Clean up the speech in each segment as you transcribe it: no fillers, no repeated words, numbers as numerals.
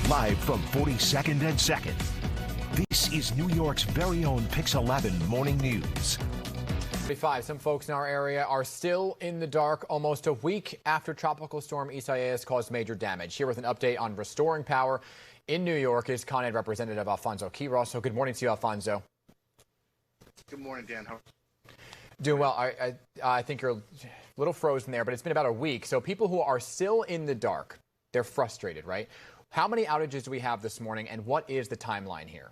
Live from 42nd and 2nd, this is New York's very own PIX 11 Morning News. 45. Some folks in our area are still in the dark almost a week after Tropical Storm Isaias caused major damage. Here with an update on restoring power in New York is Con Ed Representative Alfonso Quiroz. So good morning to you, Alfonso. Good morning, Dan. How? Doing well. I think you're a little frozen there, but it's been about a week. So people who are still in the dark, they're frustrated, right? How many outages do we have this morning, and what is the timeline here?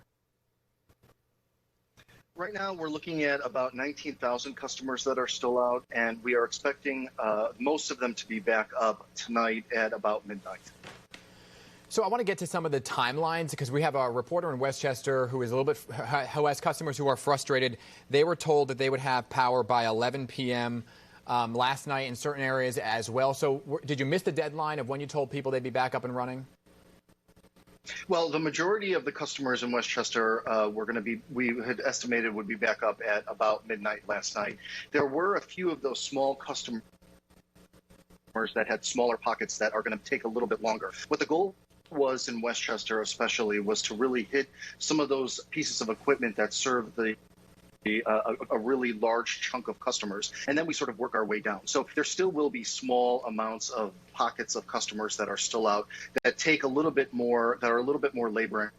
Right now, we're looking at about 19,000 customers that are still out, and we are expecting most of them to be back up tonight at about midnight. So I want to get to some of the timelines because we have a reporter in Westchester who is who has customers who are frustrated. They were told that they would have power by 11 p.m. Last night in certain areas as well. So did you miss the deadline of when you told people they'd be back up and running? Well, the majority of the customers in Westchester we had estimated would be back up at about midnight last night. There were a few of those small customers that had smaller pockets that are going to take a little bit longer. What the goal was in Westchester especially was to really hit some of those pieces of equipment that serve a really large chunk of customers, and then we sort of work our way down. So there still will be small amounts of pockets of customers that are still out that take a little bit more, that are a little bit more labor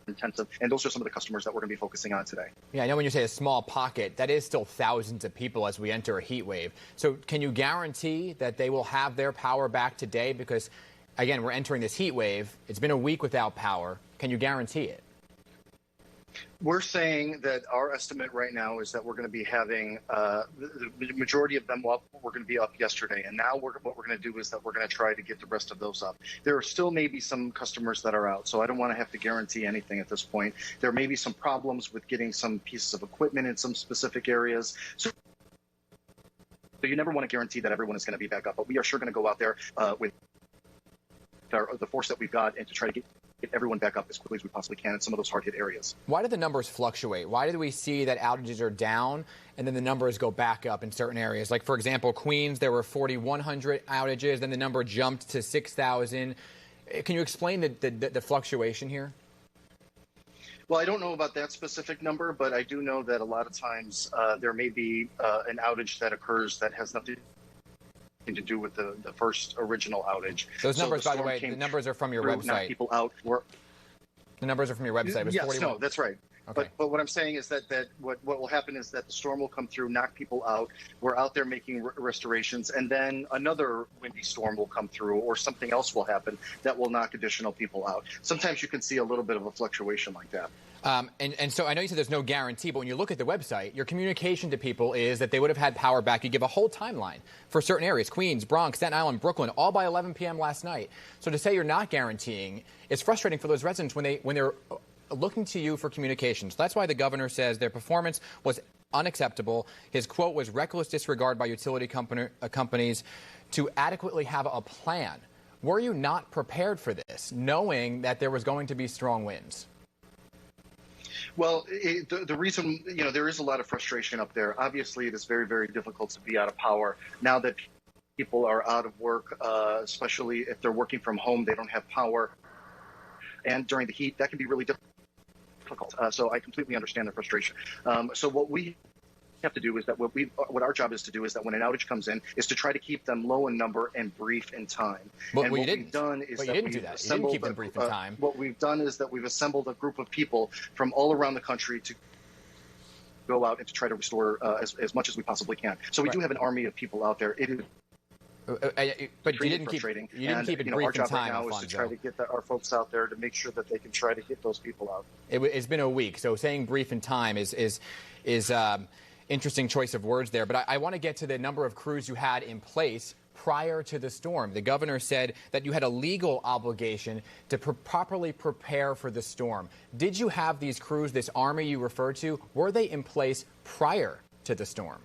intensive, and those are some of the customers that we're going to be focusing on today. Yeah, I know when you say a small pocket, that is still thousands of people as we enter a heat wave. So can you guarantee that they will have their power back today? Because, again, we're entering this heat wave. It's been a week without power. Can you guarantee it? We're saying that our estimate right now is that we're going to be having the majority of them up. We're going to be up yesterday, and now what we're going to do is that we're going to try to get the rest of those up. There are still maybe some customers that are out, so I don't want to have to guarantee anything at this point. There may be some problems with getting some pieces of equipment in some specific areas. So you never want to guarantee that everyone is going to be back up, but we are sure going to go out there with the force that we've got and to try to get everyone back up as quickly as we possibly can in some of those hard-hit areas. Why do the numbers fluctuate? Why do we see that outages are down and then the numbers go back up in certain areas? Like, for example, Queens, there were 4,100 outages, then the number jumped to 6,000. Can you explain the fluctuation here? Well, I don't know about that specific number, but I do know that a lot of times there may be an outage that occurs that has nothing to do with the first original outage. Those numbers, by the way, the numbers are from your website. People out were. The numbers are from your website. It was yes, 41. no, that's right. Okay. But what I'm saying is that what will happen is that the storm will come through, knock people out. We're out there making restorations, and then another windy storm will come through, or something else will happen that will knock additional people out. Sometimes you can see a little bit of a fluctuation like that. And so I know you said there's no guarantee, but when you look at the website, your communication to people is that they would have had power back. You give a whole timeline for certain areas, Queens, Bronx, Staten Island, Brooklyn, all by 11 p.m. last night. So to say you're not guaranteeing is frustrating for those residents when they're looking to you for communications. That's why the governor says their performance was unacceptable. His quote was reckless disregard by utility companies to adequately have a plan. Were you not prepared for this, knowing that there was going to be strong winds? Well, the reason, there is a lot of frustration up there. Obviously, it is very, very difficult to be out of power. Now that people are out of work, especially if they're working from home, they don't have power. And during the heat, that can be really difficult. So I completely understand the frustration. So what we have to do is that what our job is to do is that when an outage comes in is to try to keep them low in number and brief in time. But and what what you we've done is that we've assembled, keep them brief in time. What we've done is that we've assembled a group of people from all around the country to go out and to try to restore as much as we possibly can. So we do have an army of people out there. It is but you didn't keep it brief our job in time, right now Alfonso. is to try to get our folks out there to make sure that they can try to get those people out. It's been a week, so saying brief in time is interesting choice of words there. But I want to get to the number of crews you had in place prior to the storm. The governor said that you had a legal obligation to properly prepare for the storm. Did you have these crews, this army you referred to, were they in place prior to the storm?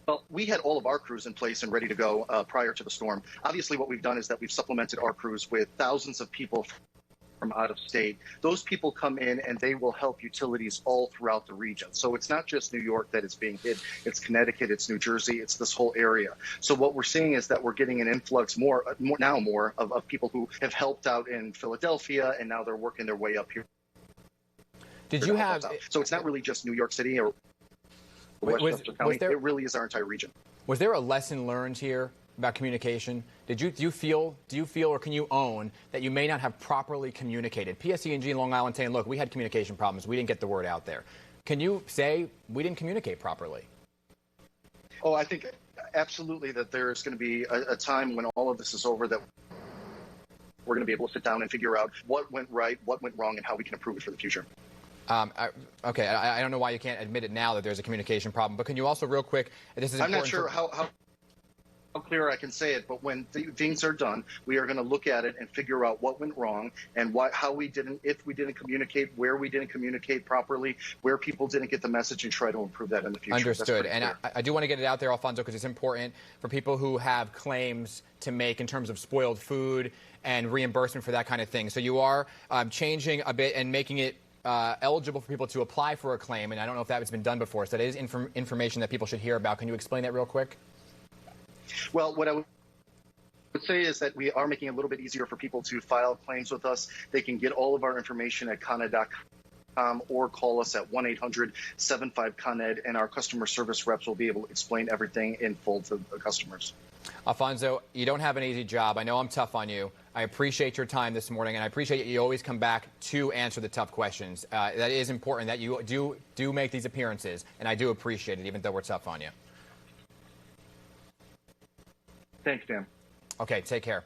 Well, we had all of our crews in place and ready to go prior to the storm. Obviously, what we've done is that we've supplemented our crews with thousands of people from out of state, those people come in and they will help utilities all throughout the region. So it's not just New York that is being hit. It's Connecticut, it's New Jersey, it's this whole area. So what we're seeing is that we're getting an influx more of people who have helped out in Philadelphia, and now they're working their way up here. Did you have? So it's not really just New York City or Westchester County. It really is our entire region. Was there a lesson learned here about communication? Do you feel, or can you own that you may not have properly communicated? PSE&G in Long Island saying, look, we had communication problems. We didn't get the word out there. Can you say we didn't communicate properly? Oh, I think absolutely that there's going to be a time when all of this is over that we're going to be able to sit down and figure out what went right, what went wrong, and how we can improve it for the future. Okay, I don't know why you can't admit it now that there's a communication problem, but can you also real quick, this is important. I'm not sure how clear I can say it, but when things are done, we are going to look at it and figure out what went wrong and how we didn't, if we didn't communicate, where we didn't communicate properly, where people didn't get the message, and try to improve that in the future. Understood. And I do want to get it out there, Alfonso, because it's important for people who have claims to make in terms of spoiled food and reimbursement for that kind of thing. So you are changing a bit and making it eligible for people to apply for a claim, and I don't know if that has been done before, so that is information that people should hear about. Can you explain that real quick? Well, what I would say is that we are making it a little bit easier for people to file claims with us. They can get all of our information at ConEd.com or call us at 1-800-75-ConEd, and our customer service reps will be able to explain everything in full to the customers. Alfonso, you don't have an easy job. I know I'm tough on you. I appreciate your time this morning, and I appreciate that you always come back to answer the tough questions. That is important that you do make these appearances, and I do appreciate it, even though we're tough on you. Thanks, Dan. Okay, take care.